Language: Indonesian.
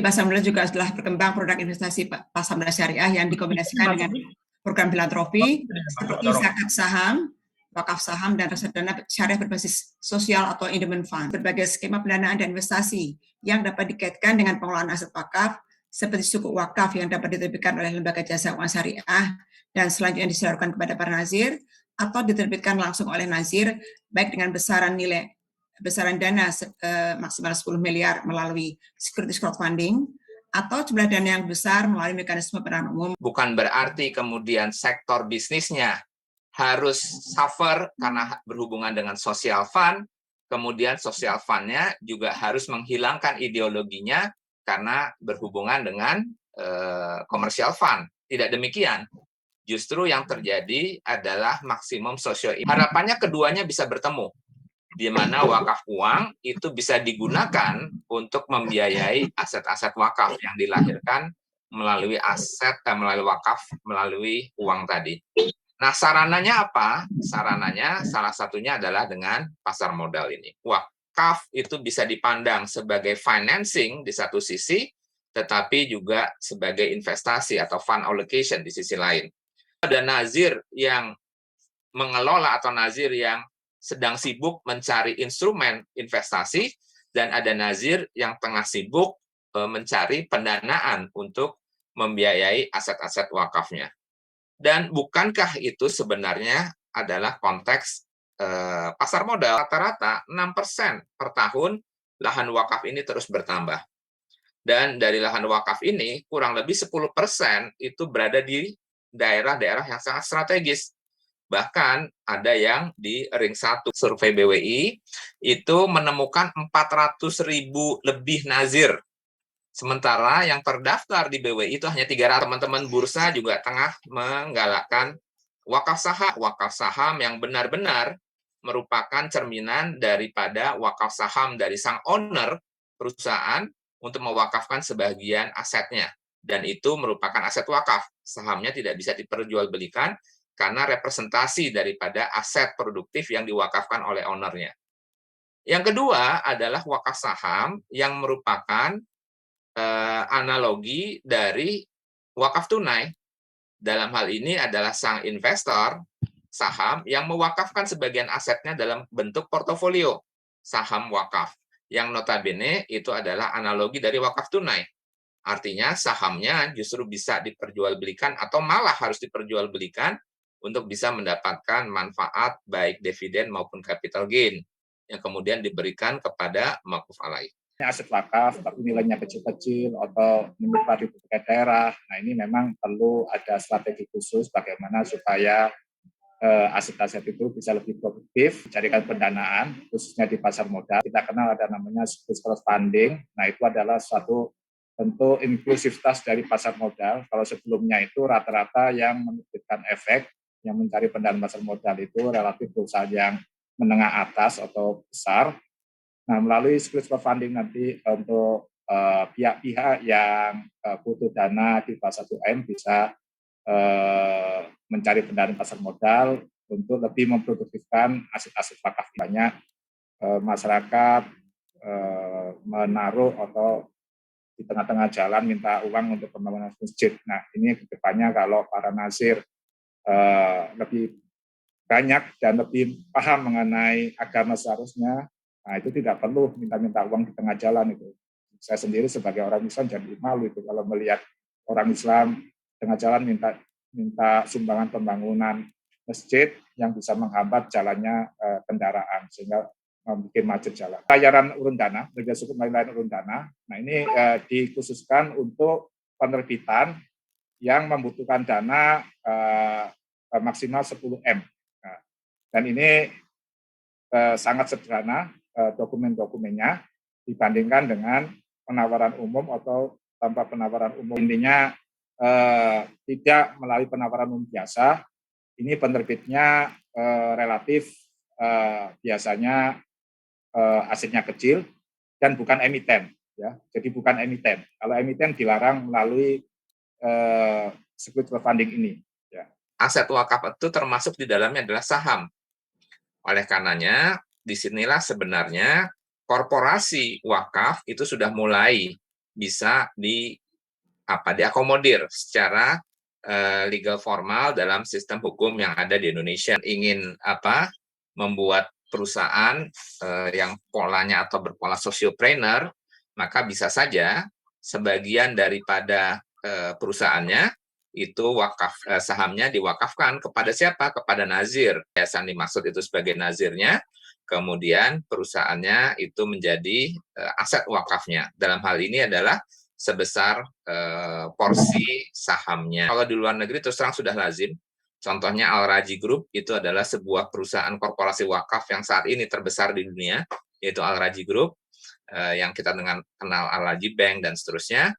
Pasar modal juga setelah berkembang produk investasi pasar modal syariah yang dikombinasikan dengan program filantropi seperti zakat saham, wakaf saham, dan reksadana syariah berbasis sosial atau endowment fund. Berbagai skema pendanaan dan investasi yang dapat dikaitkan dengan pengelolaan aset wakaf seperti sukuk wakaf yang dapat diterbitkan oleh lembaga jasa keuangan syariah dan selanjutnya disalurkan kepada para nazir atau diterbitkan langsung oleh nazir baik dengan besaran dana maksimal 10 miliar melalui securities crowdfunding atau jumlah dana yang besar melalui mekanisme pendanaan umum. Bukan berarti kemudian sektor bisnisnya harus suffer karena berhubungan dengan social fund, kemudian social fund-nya juga harus menghilangkan ideologinya karena berhubungan dengan commercial fund. Tidak demikian. Justru yang terjadi adalah maksimum socio. Harapannya keduanya bisa bertemu, di mana wakaf uang itu bisa digunakan untuk membiayai aset-aset wakaf yang dilahirkan melalui melalui wakaf, melalui uang tadi. Nah, sarananya apa? Sarananya salah satunya adalah dengan pasar modal ini. Wakaf itu bisa dipandang sebagai financing di satu sisi, tetapi juga sebagai investasi atau fund allocation di sisi lain. Ada nazir yang mengelola atau nazir yang sedang sibuk mencari instrumen investasi, dan ada nazir yang tengah sibuk mencari pendanaan untuk membiayai aset-aset wakafnya. Dan bukankah itu sebenarnya adalah konteks pasar modal? Rata-rata 6% per tahun lahan wakaf ini terus bertambah. Dan dari lahan wakaf ini, kurang lebih 10% itu berada di daerah-daerah yang sangat strategis. Bahkan ada yang di ring 1 survei BWI itu menemukan 400.000 lebih nazir. Sementara yang terdaftar di BWI itu hanya 300. Teman-teman bursa juga tengah menggalakkan wakaf saham yang benar-benar merupakan cerminan daripada wakaf saham dari sang owner perusahaan untuk mewakafkan sebagian asetnya. Dan itu merupakan aset wakaf. Sahamnya tidak bisa diperjualbelikan karena representasi daripada aset produktif yang diwakafkan oleh ownernya. Yang kedua adalah wakaf saham yang merupakan analogi dari wakaf tunai. Dalam hal ini adalah sang investor saham yang mewakafkan sebagian asetnya dalam bentuk portofolio saham wakaf, yang notabene itu adalah analogi dari wakaf tunai. Artinya sahamnya justru bisa diperjualbelikan atau malah harus diperjualbelikan untuk bisa mendapatkan manfaat baik dividen maupun capital gain yang kemudian diberikan kepada mauquf alaih. Aset wakaf tapi nilainya kecil-kecil atau menyebar di berbagai daerah. Nah, ini memang perlu ada strategi khusus bagaimana supaya aset-aset itu bisa lebih produktif, carikan pendanaan khususnya di pasar modal. Kita kenal ada namanya securities crowdfunding. Nah, itu adalah suatu bentuk inklusivitas dari pasar modal. Kalau sebelumnya itu rata-rata yang menerbitkan efek yang mencari pendanaan pasar modal itu relatif perusahaan yang menengah atas atau besar. Nah, melalui securities crowdfunding nanti untuk pihak-pihak yang butuh dana di bawah 1M bisa mencari pendanaan pasar modal untuk lebih memproduktifkan aset-aset wakaf. Banyak masyarakat menaruh atau di tengah-tengah jalan minta uang untuk pembangunan masjid. Nah, ini kedepannya kalau para nazir lebih banyak dan lebih paham mengenai agama seharusnya, nah itu tidak perlu minta-minta uang di tengah jalan itu. Saya sendiri sebagai orang Islam jadi malu itu kalau melihat orang Islam tengah jalan minta sumbangan pembangunan masjid yang bisa menghambat jalannya kendaraan sehingga membuat macet jalan. Bayaran urun dana, harga sukuk lain urun dana. Nah, ini dikhususkan untuk penerbitan yang membutuhkan dana maksimal 10M. Nah, dan ini sangat sederhana dokumen-dokumennya dibandingkan dengan penawaran umum atau tanpa penawaran umum. Intinya tidak melalui penawaran umum biasa. Ini penerbitnya relatif biasanya asetnya kecil dan bukan emiten, ya. Jadi bukan emiten. Kalau emiten dilarang melalui securities crowdfunding ini. Ya. Aset wakaf itu termasuk di dalamnya adalah saham. Oleh karenanya, disinilah sebenarnya korporasi wakaf itu sudah mulai bisa diakomodir secara legal formal dalam sistem hukum yang ada di Indonesia. Ingin membuat perusahaan yang polanya atau berpola sociopreneur, maka bisa saja sebagian daripada perusahaannya itu sahamnya diwakafkan kepada siapa? Kepada nazir. Yayasan dimaksud itu sebagai nazirnya, kemudian perusahaannya itu menjadi aset wakafnya. Dalam hal ini adalah sebesar porsi sahamnya. Kalau di luar negeri terus terang sudah lazim. Contohnya Al Rajhi Group itu adalah sebuah perusahaan korporasi wakaf yang saat ini terbesar di dunia, yaitu Al Rajhi Group, yang kita kenal Al Rajhi Bank dan seterusnya.